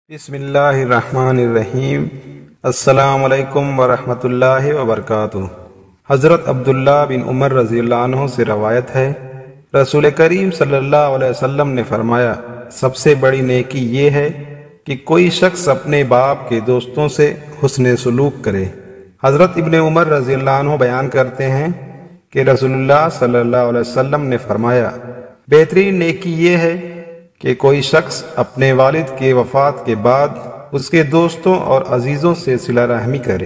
بسم اللہ الرحمن الرحیم۔ السلام علیکم ورحمۃ اللہ وبرکاتہ۔ حضرت عبداللہ بن عمر رضی اللہ عنہ سے روایت ہے، رسول کریم صلی اللہ علیہ وسلم نے فرمایا، سب سے بڑی نیکی یہ ہے کہ کوئی شخص اپنے باپ کے دوستوں سے حسن سلوک کرے۔ حضرت ابن عمر رضی اللہ عنہ بیان کرتے ہیں کہ رسول اللہ صلی اللہ علیہ وسلم نے فرمایا، بہترین نیکی یہ ہے کہ کوئی شخص اپنے والد کے وفات کے بعد اس کے دوستوں اور عزیزوں سے صلہ رحمی کرے۔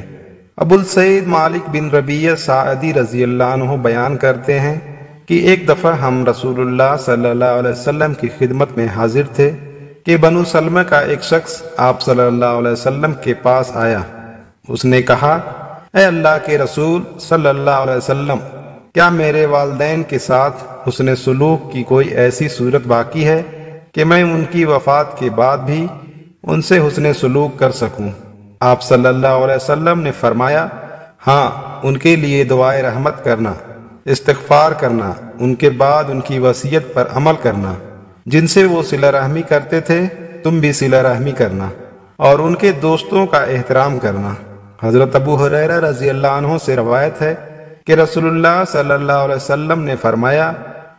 ابو السعید مالک بن ربیعہ سعدی رضی اللہ عنہ بیان کرتے ہیں کہ ایک دفعہ ہم رسول اللہ صلی اللہ علیہ وسلم کی خدمت میں حاضر تھے کہ بنو سلمہ کا ایک شخص آپ صلی اللہ علیہ وسلم کے پاس آیا۔ اس نے کہا، اے اللہ کے رسول صلی اللہ علیہ وسلم، کیا میرے والدین کے ساتھ حسن سلوک کی کوئی ایسی صورت باقی ہے کہ میں ان کی وفات کے بعد بھی ان سے حسن سلوک کر سکوں؟ آپ صلی اللہ علیہ وسلم نے فرمایا، ہاں، ان کے لیے دعائے رحمت کرنا، استغفار کرنا، ان کے بعد ان کی وصیت پر عمل کرنا، جن سے وہ صلہ رحمی کرتے تھے تم بھی صلہ رحمی کرنا، اور ان کے دوستوں کا احترام کرنا۔ حضرت ابو ہریرہ رضی اللہ عنہ سے روایت ہے کہ رسول اللہ صلی اللہ علیہ وسلم نے فرمایا،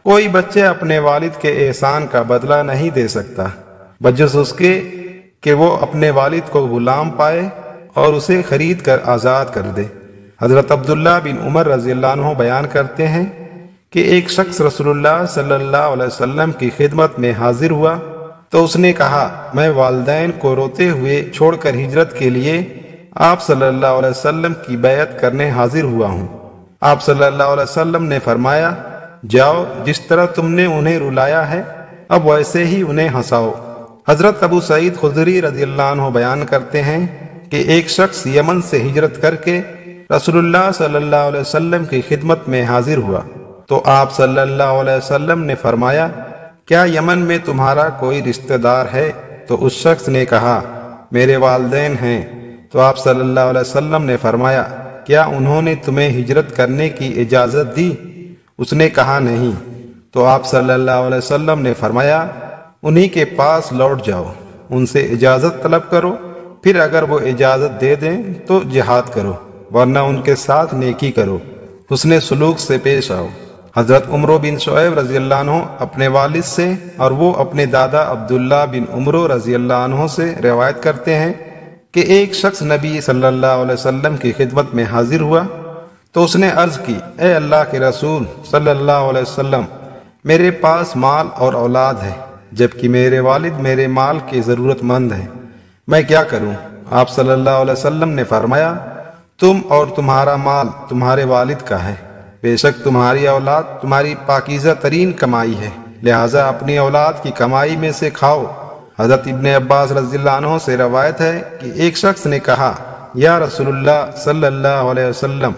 کوئی بچے اپنے والد کے احسان کا بدلہ نہیں دے سکتا بجز اس کے کہ وہ اپنے والد کو غلام پائے اور اسے خرید کر آزاد کر دے۔ حضرت عبداللہ بن عمر رضی اللہ عنہ بیان کرتے ہیں کہ ایک شخص رسول اللہ صلی اللہ علیہ وسلم کی خدمت میں حاضر ہوا تو اس نے کہا، میں والدین کو روتے ہوئے چھوڑ کر ہجرت کے لیے آپ صلی اللہ علیہ وسلم کی بیعت کرنے حاضر ہوا ہوں۔ آپ صلی اللہ علیہ وسلم نے فرمایا، جاؤ، جس طرح تم نے انہیں رلایا ہے اب ویسے ہی انہیں ہنساؤ۔ حضرت ابو سعید خدری رضی اللہ عنہ بیان کرتے ہیں کہ ایک شخص یمن سے ہجرت کر کے رسول اللہ صلی اللہ علیہ وسلم کی خدمت میں حاضر ہوا تو آپ صلی اللہ علیہ وسلم نے فرمایا، کیا یمن میں تمہارا کوئی رشتہ دار ہے؟ تو اس شخص نے کہا، میرے والدین ہیں۔ تو آپ صلی اللہ علیہ وسلم نے فرمایا، کیا انہوں نے تمہیں ہجرت کرنے کی اجازت دی؟ اس نے کہا، نہیں۔ تو آپ صلی اللہ علیہ وسلم نے فرمایا، انہی کے پاس لوٹ جاؤ، ان سے اجازت طلب کرو، پھر اگر وہ اجازت دے دیں تو جہاد کرو، ورنہ ان کے ساتھ نیکی کرو، حسن سلوک سے پیش آؤ۔ حضرت عمرو بن شعیب رضی اللہ عنہ اپنے والد سے اور وہ اپنے دادا عبداللہ بن عمرو رضی اللہ عنہ سے روایت کرتے ہیں کہ ایک شخص نبی صلی اللہ علیہ وسلم کی خدمت میں حاضر ہوا تو اس نے عرض کی، اے اللہ کے رسول صلی اللہ علیہ وسلم، میرے پاس مال اور اولاد ہے جبکہ میرے والد میرے مال کے ضرورت مند ہیں، میں کیا کروں؟ آپ صلی اللہ علیہ وسلم نے فرمایا، تم اور تمہارا مال تمہارے والد کا ہے، بے شک تمہاری اولاد تمہاری پاکیزہ ترین کمائی ہے، لہٰذا اپنی اولاد کی کمائی میں سے کھاؤ۔ حضرت ابن عباس رضی اللہ عنہ سے روایت ہے کہ ایک شخص نے کہا، یا رسول اللہ صلی اللہ علیہ وسلم،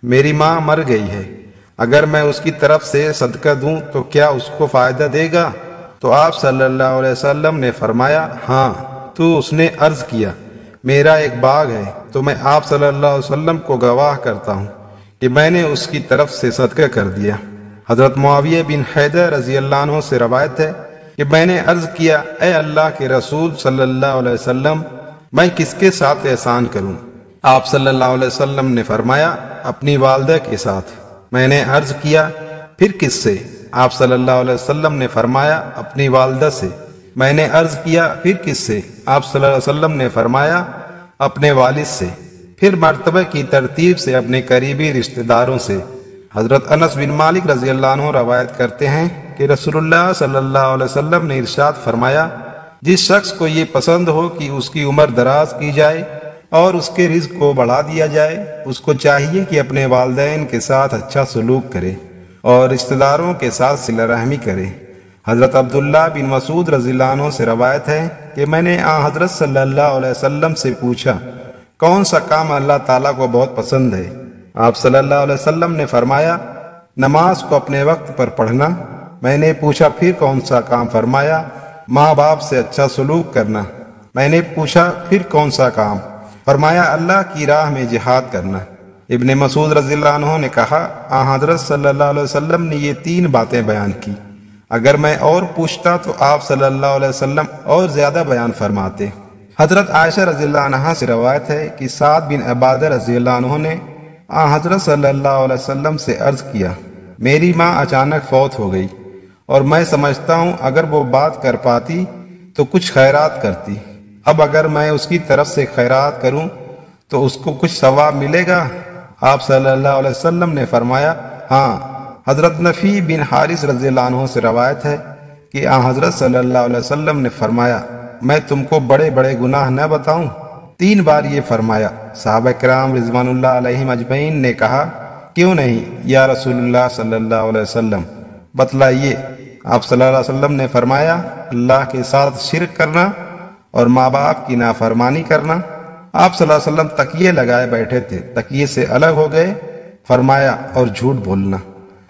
میری ماں مر گئی ہے، اگر میں اس کی طرف سے صدقہ دوں تو کیا اس کو فائدہ دے گا؟ تو آپ صلی اللہ علیہ وسلم نے فرمایا، ہاں۔ تو اس نے عرض کیا، میرا ایک باغ ہے، تو میں آپ صلی اللہ علیہ وسلم کو گواہ کرتا ہوں کہ میں نے اس کی طرف سے صدقہ کر دیا۔ حضرت معاویہ بن حیدر رضی اللہ عنہ سے روایت ہے کہ میں نے عرض کیا، اے اللہ کے رسول صلی اللہ علیہ وسلم، میں کس کے ساتھ احسان کروں؟ آپ صلی اللہ علیہ وسلم نے فرمایا، اپنی والدہ کے ساتھ۔ میں نے عرض کیا، پھر کس سے؟ آپ صلی اللہ علیہ وسلم نے فرمایا، اپنی والدہ سے۔ میں نے عرض کیا، پھر کس سے؟ آپ صلی اللہ علیہ وسلم نے فرمایا، اپنے والد سے۔ پھر مرتبہ کی ترتیب سے اپنے قریبی رشتہ داروں سے۔ حضرت انس بن مالک رضی اللہ عنہ روایت کرتے ہیں کہ رسول اللہ صلی اللہ علیہ وسلم نے ارشاد فرمایا، جس شخص کو یہ پسند ہو کہ اس کی عمر دراز کی جائے اور اس کے رزق کو بڑھا دیا جائے، اس کو چاہیے کہ اپنے والدین کے ساتھ اچھا سلوک کرے اور رشتہ داروں کے ساتھ صلہ رحمی کرے۔ حضرت عبداللہ بن مسعود رضی اللہ عنہ سے روایت ہے کہ میں نے حضرت صلی اللہ علیہ وسلم سے پوچھا، کون سا کام اللہ تعالیٰ کو بہت پسند ہے؟ آپ صلی اللہ علیہ وسلم نے فرمایا، نماز کو اپنے وقت پر پڑھنا۔ میں نے پوچھا، پھر کون سا کام؟ فرمایا، ماں باپ سے اچھا سلوک کرنا۔ میں نے پوچھا، پھر کون سا کام؟ فرمایا، اللہ کی راہ میں جہاد کرنا۔ ابن مسعود رضی اللہ عنہ نے کہا، حضرت صلی اللہ علیہ وسلم نے یہ 3 باتیں بیان کی، اگر میں اور پوچھتا تو آپ صلی اللہ علیہ وسلم اور زیادہ بیان فرماتے۔ حضرت عائشہ رضی اللہ عنہا سے روایت ہے کہ سعد بن عبادہ رضی اللہ عنہ نے حضرت صلی اللہ علیہ وسلم سے عرض کیا، میری ماں اچانک فوت ہو گئی اور میں سمجھتا ہوں اگر وہ بات کر پاتی تو کچھ خیرات کرتی۔ اب اگر میں اس کی طرف سے خیرات کروں تو اس کو کچھ ثواب ملے گا؟ آپ صلی اللہ علیہ وسلم نے فرمایا ہاں۔ حضرت نفی بن حارث رضی اللہ عنہ سے روایت ہے کہ حضرت صلی اللہ علیہ وسلم نے فرمایا، میں تم کو بڑے بڑے گناہ نہ بتاؤں؟ 3 بار یہ فرمایا۔ صحابہ کرام رضوان اللہ علیہم اجمعین نے کہا، کیوں نہیں یا رسول اللہ صلی اللہ علیہ وسلم، بتلائیے۔ آپ صلی اللہ علیہ وسلم نے فرمایا، اللہ کے ساتھ شرک کرنا اور ماں باپ کی نافرمانی کرنا۔ آپ صلی اللہ علیہ وسلم تکیے لگائے بیٹھے تھے، تکیے سے الگ ہو گئے، فرمایا اور جھوٹ بولنا۔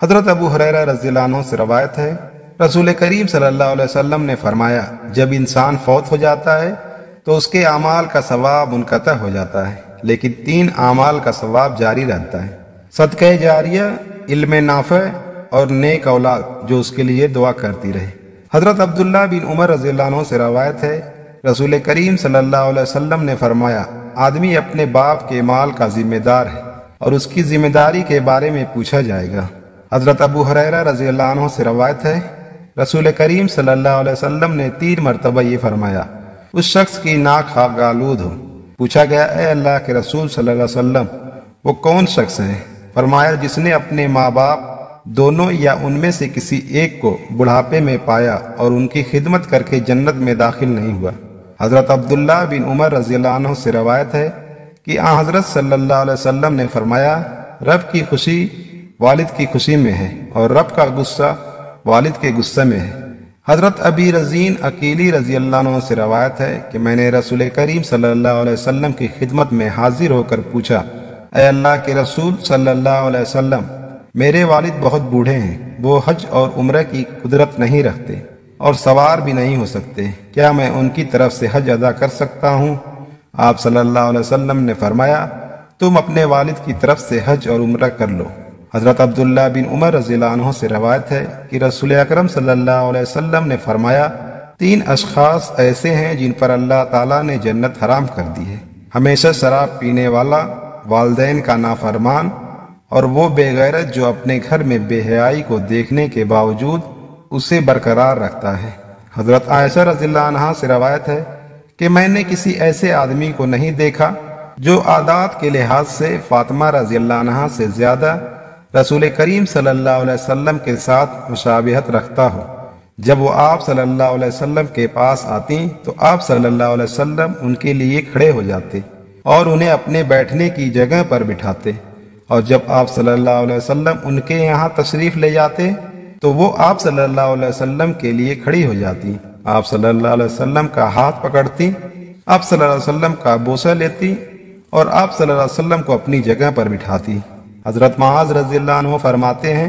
حضرت ابو ہریرہ رضی اللہ عنہ سے روایت ہے، رسول کریم صلی اللہ علیہ وسلم نے فرمایا، جب انسان فوت ہو جاتا ہے تو اس کے اعمال کا ثواب منقطع ہو جاتا ہے، لیکن 3 اعمال کا ثواب جاری رہتا ہے، صدقہ جاریہ، علم نافع اور نیک اولاد جو اس کے لیے دعا کرتی رہے۔ حضرت عبداللہ بن عمر رضی اللہ عنہ سے روایت ہے، رسول کریم صلی اللہ علیہ وسلم نے فرمایا، آدمی اپنے باپ کے مال کا ذمہ دار ہے اور اس کی ذمہ داری کے بارے میں پوچھا جائے گا۔ حضرت ابو ہریرہ رضی اللہ عنہ سے روایت ہے، رسول کریم صلی اللہ علیہ وسلم نے 3 مرتبہ یہ فرمایا، اس شخص کی ناک خاک آلود ہو۔ پوچھا گیا، اے اللہ کے رسول صلی اللہ علیہ وسلم، وہ کون شخص ہے؟ فرمایا، جس نے اپنے ماں باپ دونوں یا ان میں سے کسی ایک کو بڑھاپے میں پایا اور ان کی خدمت کر کے جنت میں داخل نہیں ہوا۔ حضرت عبداللہ بن عمر رضی اللہ عنہ سے روایت ہے کہ حضرت صلی اللہ علیہ وسلم نے فرمایا، رب کی خوشی والد کی خوشی میں ہے اور رب کا غصہ والد کے غصے میں ہے۔ حضرت ابی رزین عقیلی رضی اللہ عنہ سے روایت ہے کہ میں نے رسول کریم صلی اللہ علیہ وسلم کی خدمت میں حاضر ہو کر پوچھا، اے اللہ کے رسول صلی اللہ علیہ وسلم، میرے والد بہت بوڑھے ہیں، وہ حج اور عمرہ کی قدرت نہیں رکھتے اور سوار بھی نہیں ہو سکتے، کیا میں ان کی طرف سے حج ادا کر سکتا ہوں؟ آپ صلی اللہ علیہ وسلم نے فرمایا، تم اپنے والد کی طرف سے حج اور عمرہ کر لو۔ حضرت عبداللہ بن عمر رضی اللہ عنہ سے روایت ہے کہ رسول اکرم صلی اللہ علیہ وسلم نے فرمایا، 3 اشخاص ایسے ہیں جن پر اللہ تعالیٰ نے جنت حرام کر دی ہے، ہمیشہ شراب پینے والا، والدین کا نافرمان، اور وہ بے غیرت جو اپنے گھر میں بے حیائی کو دیکھنے کے باوجود اسے برقرار رکھتا ہے۔ حضرت عائشہ رضی اللہ عنہا سے روایت ہے کہ میں نے کسی ایسے آدمی کو نہیں دیکھا جو عادات کے لحاظ سے فاطمہ رضی اللہ عنہا سے زیادہ رسول کریم صلی اللہ علیہ وسلم کے ساتھ مشابہت رکھتا ہو۔ جب وہ آپ صلی اللہ علیہ وسلم کے پاس آتی تو آپ صلی اللہ علیہ وسلم ان کے لیے کھڑے ہو جاتے اور انہیں اپنے بیٹھنے کی جگہ پر بٹھاتے، اور جب آپ صلی اللہ علیہ وسلم ان کے یہاں تشریف لے جاتے تو وہ آپ صلی اللہ علیہ وسلم کے لیے کھڑی ہو جاتی، آپ صلی اللہ علیہ وسلم کا ہاتھ پکڑتی، آپ صلی اللہ علیہ وسلم کا بوسہ لیتی اور آپ صلی اللہ علیہ وسلم کو اپنی جگہ پر بٹھاتی۔ حضرت معاذ رضی اللہ عنہ فرماتے ہیں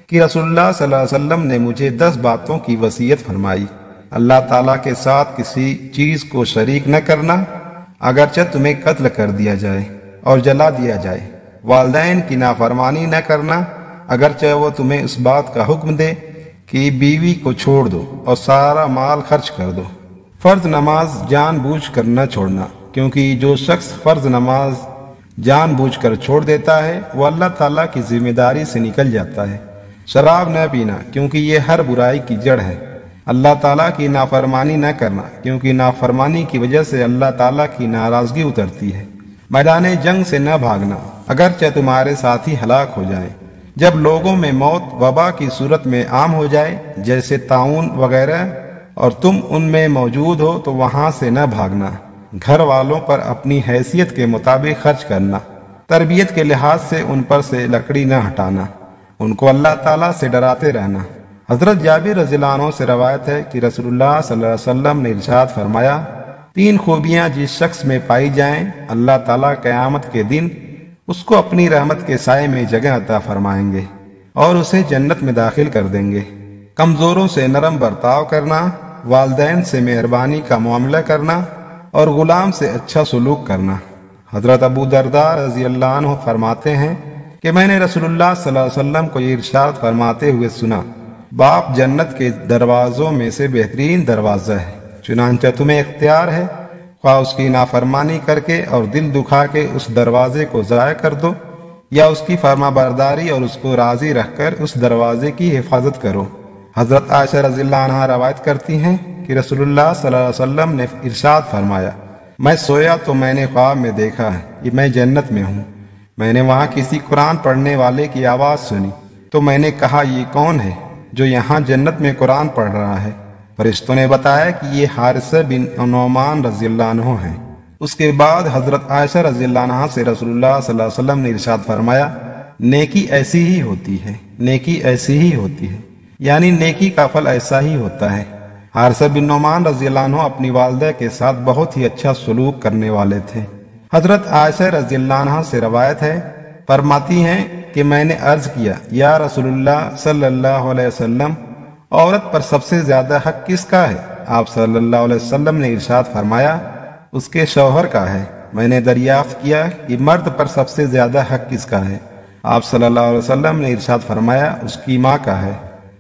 کہ رسول اللہ صلی اللہ علیہ وسلم نے مجھے 10 باتوں کی وصیت فرمائی۔ اللہ تعالیٰ کے ساتھ کسی چیز کو شریک نہ کرنا، اگرچہ تمہیں قتل کر دیا جائے اور جلا دیا جائے، والدین کی نافرمانی نہ کرنا، اگرچہ وہ تمہیں اس بات کا حکم دے کہ بیوی کو چھوڑ دو اور سارا مال خرچ کر دو۔ فرض نماز جان بوجھ کر نہ چھوڑنا، کیونکہ جو شخص فرض نماز جان بوجھ کر چھوڑ دیتا ہے وہ اللہ تعالیٰ کی ذمہ داری سے نکل جاتا ہے۔ شراب نہ پینا، کیونکہ یہ ہر برائی کی جڑ ہے۔ اللہ تعالیٰ کی نافرمانی نہ کرنا، کیونکہ نافرمانی کی وجہ سے اللہ تعالیٰ کی ناراضگی اترتی ہے۔ میدان جنگ سے نہ بھاگنا، اگرچہ تمہارے ساتھی ہلاک ہو جائیں۔ جب لوگوں میں موت وبا کی صورت میں عام ہو جائے، جیسے طاعون وغیرہ، اور تم ان میں موجود ہو تو وہاں سے نہ بھاگنا۔ گھر والوں پر اپنی حیثیت کے مطابق خرچ کرنا، تربیت کے لحاظ سے ان پر سے لکڑی نہ ہٹانا، ان کو اللہ تعالیٰ سے ڈراتے رہنا۔ حضرت جابر رضی اللہ عنہ سے روایت ہے کہ رسول اللہ صلی اللہ علیہ وسلم نے ارشاد فرمایا، 3 خوبیاں جس شخص میں پائی جائیں، اللہ تعالیٰ قیامت کے دن اس کو اپنی رحمت کے سائے میں جگہ عطا فرمائیں گے اور اسے جنت میں داخل کر دیں گے۔ کمزوروں سے نرم برتاؤ کرنا، والدین سے مہربانی کا معاملہ کرنا اور غلام سے اچھا سلوک کرنا۔ حضرت ابو درداء رضی اللہ عنہ فرماتے ہیں کہ میں نے رسول اللہ صلی اللہ علیہ وسلم کو یہ ارشاد فرماتے ہوئے سنا، باپ جنت کے دروازوں میں سے بہترین دروازہ ہے، چنانچہ تمہیں اختیار ہے خواہ اس کی نافرمانی کر کے اور دل دکھا کے اس دروازے کو ضائع کر دو، یا اس کی فرما برداری اور اس کو راضی رکھ کر اس دروازے کی حفاظت کرو۔ حضرت عائشہ رضی اللہ عنہا روایت کرتی ہیں کہ رسول اللہ صلی اللہ علیہ وسلم نے ارشاد فرمایا، میں سویا تو میں نے خواب میں دیکھا کہ میں جنت میں ہوں۔ میں نے وہاں کسی قرآن پڑھنے والے کی آواز سنی تو میں نے کہا، یہ کون ہے جو یہاں جنت میں قرآن پڑھ رہا ہے؟ فرشتوں نے بتایا کہ یہ حارثہ بن نعمان رضی اللہ عنہ ہیں۔ اس کے بعد حضرت عائشہ رضی اللہ عنہا سے رسول اللہ صلی اللہ علیہ وسلم نے ارشاد فرمایا، نیکی ایسی ہی ہوتی ہے، نیکی ایسی ہی ہوتی ہے، یعنی نیکی کا پھل ایسا ہی ہوتا ہے۔ حارثہ بن نعمان رضی اللہ عنہ اپنی والدہ کے ساتھ بہت ہی اچھا سلوک کرنے والے تھے۔ حضرت عائشہ رضی اللہ عنہا سے روایت ہے، فرماتی ہیں کہ میں نے عرض کیا، یا رسول اللہ صلی اللہ علیہ وسلم، عورت پر سب سے زیادہ حق کس کا ہے؟ آپ صلی اللہ علیہ وسلم نے ارشاد فرمایا، اس کے شوہر کا ہے۔ میں نے دریافت کیا کہ مرد پر سب سے زیادہ حق کس کا ہے؟ آپ صلی اللہ علیہ وسلم نے ارشاد فرمایا، اس کی ماں کا ہے۔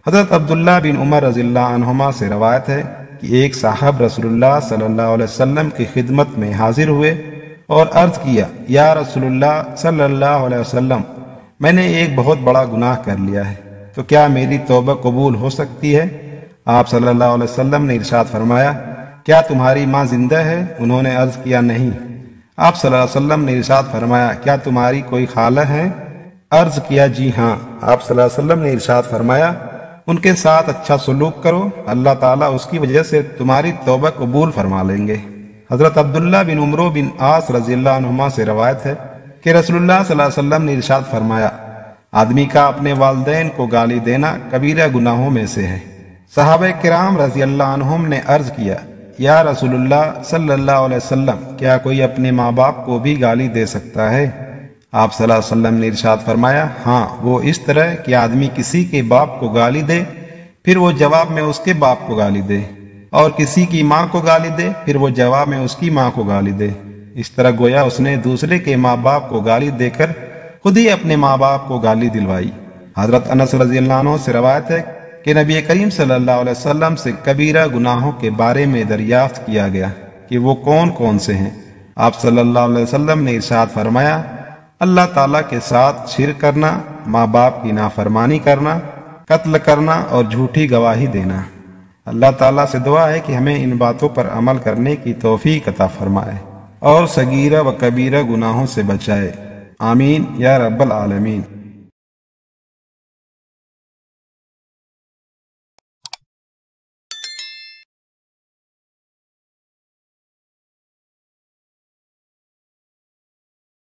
حضرت عبداللہ بن عمر رضی اللہ عنہما سے روایت ہے کہ ایک صاحب رسول اللہ صلی اللہ علیہ وسلم کی خدمت میں حاضر ہوئے اور عرض کیا، یا رسول اللہ صلی اللہ علیہ وسلم، میں نے ایک بہت بڑا گناہ کر لیا ہے، تو کیا میری توبہ قبول ہو سکتی ہے؟ آپ صلی اللہ علیہ وسلم نے ارشاد فرمایا، کیا تمہاری ماں زندہ ہے؟ انہوں نے عرض کیا، نہیں۔ آپ صلی اللہ علیہ وسلم نے ارشاد فرمایا، کیا تمہاری کوئی خالہ ہے؟ عرض کیا، جی ہاں۔ آپ صلی اللہ علیہ وسلم نے ارشاد فرمایا، ان کے ساتھ اچھا سلوک کرو، اللہ تعالیٰ اس کی وجہ سے تمہاری توبہ قبول فرما لیں گے۔ حضرت عبداللہ بن عمرو بن عاص رضی اللہ عنہما سے روایت ہے کہ رسول اللہ صلی اللہ علیہ وسلم نے ارشاد فرمایا، آدمی کا اپنے والدین کو گالی دینا کبیرہ گناہوں میں سے ہے۔ صحابہ کرام رضی اللہ عنہم نے عرض کیا، یا رسول اللہ صلی اللہ علیہ وسلم، کیا کوئی اپنے ماں باپ کو بھی گالی دے سکتا ہے؟ آپ صلی اللہ علیہ وسلم نے ارشاد فرمایا، ہاں، وہ اس طرح کہ آدمی کسی کے باپ کو گالی دے، پھر وہ جواب میں اس کے باپ کو گالی دے، اور کسی کی ماں کو گالی دے، پھر وہ جواب میں اس کی ماں کو گالی دے۔ اس طرح گویا اس نے دوسرے کے ماں باپ کو گالی دے کر خود ہی اپنے ماں باپ کو گالی دلوائی۔ حضرت انس رضی اللہ عنہ سے روایت ہے کہ نبی کریم صلی اللہ علیہ وسلم سے کبیرہ گناہوں کے بارے میں دریافت کیا گیا کہ وہ کون کون سے ہیں۔ آپ صلی اللہ علیہ وسلم نے ارشاد فرمایا، اللہ تعالیٰ کے ساتھ شرک کرنا، ماں باپ کی نافرمانی کرنا، قتل کرنا اور جھوٹی گواہی دینا۔ اللہ تعالیٰ سے دعا ہے کہ ہمیں ان باتوں پر عمل کرنے کی توفیق عطا فرمائے اور صغیرہ و کبیرہ گناہوں سے بچائے، آمین یا رب العالمین۔